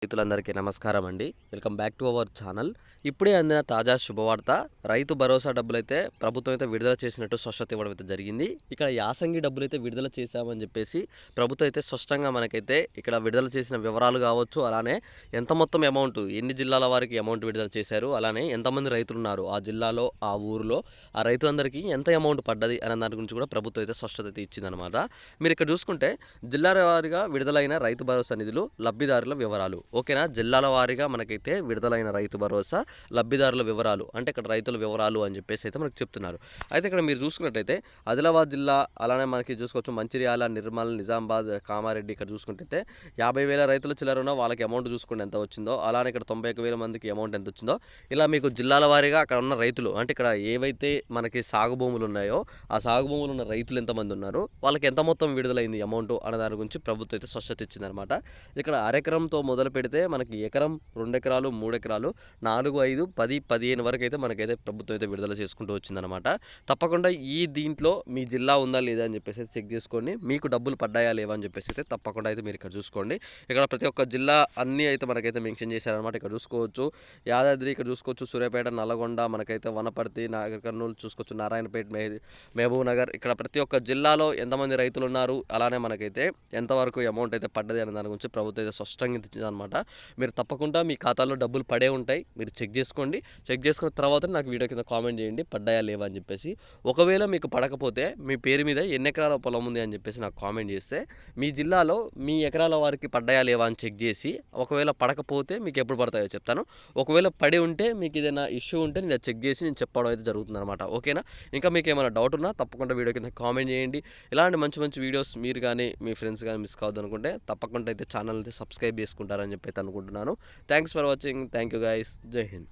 రైతులందరికీ నమస్కారం అండి. Welcome back to our channel. ఇప్పుడే అందిన తాజా శుభవార్త, రైతు భరోసా డబ్బులైతే ప్రభుత్వం అయితే విడుదల చేసినట్టు స్పష్టత ఇవ్వడం అయితే జరిగింది. ఇక్కడ యాసంగి డబ్బులైతే విడుదల చేశామని చెప్పేసి ప్రభుత్వం అయితే స్పష్టంగా మనకైతే ఇక్కడ విడుదల చేసిన వివరాలు కావచ్చు, అలానే ఎంత మొత్తం అమౌంట్, ఎన్ని జిల్లాల వారికి అమౌంట్ విడుదల చేశారు, అలానే ఎంతమంది రైతులు ఉన్నారు ఆ జిల్లాలో, ఆ ఊరిలో, ఆ రైతులందరికీ ఎంత అమౌంట్ పడ్డది అనే దాని గురించి కూడా ప్రభుత్వం అయితే స్పష్టత అయితే ఇచ్చిందనమాట. మీరు ఇక్కడ చూసుకుంటే జిల్లాల వారీగా విడుదలైన రైతు భరోసా నిధులు, లబ్ధిదారుల వివరాలు. ఓకేనా, జిల్లాల వారీగా మనకైతే విడుదలైన రైతు భరోసా లబ్ధిదారుల వివరాలు, అంటే ఇక్కడ రైతుల వివరాలు అని చెప్పేసి అయితే మనకు చెప్తున్నారు. అయితే ఇక్కడ మీరు చూసుకున్నట్టయితే ఆదిలాబాద్ జిల్లా, అలానే మనకి చూసుకోవచ్చు మంచిర్యాల, నిర్మల్, నిజామాబాద్, కామారెడ్డి. ఇక్కడ చూసుకుంటే 50,000 రైతుల చిల్లరున్న వాళ్ళకి అమౌంట్ చూసుకుంటే ఎంత వచ్చిందో, అలానే ఇక్కడ 91,000 మందికి అమౌంట్ ఎంత వచ్చిందో, ఇలా మీకు జిల్లాల వారీగా అక్కడ ఉన్న రైతులు, అంటే ఇక్కడ ఏవైతే మనకి సాగు భూములు ఉన్నాయో ఆ సాగు భూములు ఉన్న రైతులు ఎంతమంది ఉన్నారు, వాళ్ళకి ఎంత మొత్తం విడుదలైంది అమౌంట్ అనే దాని గురించి ప్రభుత్వం అయితే స్పష్టత ఇచ్చిందనమాట. ఇక్కడ అరెకరంతో మొదలు పెడితే మనకి ఎకరం, 2 ఎకరాలు, 3 ఎకరాలు, 4, 5, 10, 15 వరకు అయితే మనకైతే ప్రభుత్వం అయితే విడుదల చేసుకుంటూ వచ్చిందనమాట. తప్పకుండా దీంట్లో మీ జిల్లా ఉందా లేదా అని చెప్పేసి చెక్ చేసుకోండి. మీకు డబ్బులు పడ్డాయా లేవా అని చెప్పేసి అయితే తప్పకుండా అయితే మీరు ఇక్కడ చూసుకోండి. ఇక్కడ ప్రతి ఒక్క జిల్లా అన్నీ అయితే మనకైతే మెన్షన్ చేశారనమాట. ఇక్కడ చూసుకోవచ్చు యాదాద్రి, ఇక్కడ చూసుకోవచ్చు సూర్యాపేట, నల్లగొండ, మనకైతే వనపర్తి, నాగర్ కర్నూలు చూసుకోవచ్చు, నారాయణపేట, మహబూబ్ నగర్. ఇక్కడ ప్రతి ఒక్క జిల్లాలో ఎంతమంది రైతులు ఉన్నారు, అలానే మనకైతే ఎంతవరకు అమౌంట్ అయితే పడ్డది అనే దాని గురించి ప్రభుత్వం అయితే స్పష్టంగా ఇచ్చిందనమాట. మీరు తప్పకుండా మీ ఖాతాలో డబ్బులు పడే ఉంటాయి, మీరు చెక్ చేసుకోండి. చెక్ చేసుకున్న తర్వాత నాకు వీడియో కింద కామెంట్ చేయండి పడ్డాయా లేవా అని చెప్పేసి. ఒకవేళ మీకు పడకపోతే మీ పేరు మీద ఎన్ని ఎకరాల పొలం ఉంది అని చెప్పేసి నాకు కామెంట్ చేస్తే మీ జిల్లాలో మీ ఎకరాల వారికి పడ్డాయా లేవా అని చెక్ చేసి, ఒకవేళ పడకపోతే మీకు ఎప్పుడు పడతాయో చెప్తాను. ఒకవేళ పడి ఉంటే మీకు ఏదైనా ఇష్యూ ఉంటే నేను చెక్ చేసి నేను చెప్పడం అయితే జరుగుతుందన్నమాట. ఓకేనా, ఇంకా మీకు ఏమైనా డౌట్ ఉన్నా తప్పకుండా వీడియో కింద కామెంట్ చేయండి. ఇలాంటి మంచి మంచి వీడియోస్ మీరు కానీ మీ ఫ్రెండ్స్ కానీ మిస్ కావద్దు అనుకుంటే తప్పకుండా అయితే ఛానల్ అయితే సబ్స్క్రైబ్ చేసుకుంటారని చెప్పి అయితే అనుకుంటున్నాను. Thanks for watching. Thank you guys. జై హింద్.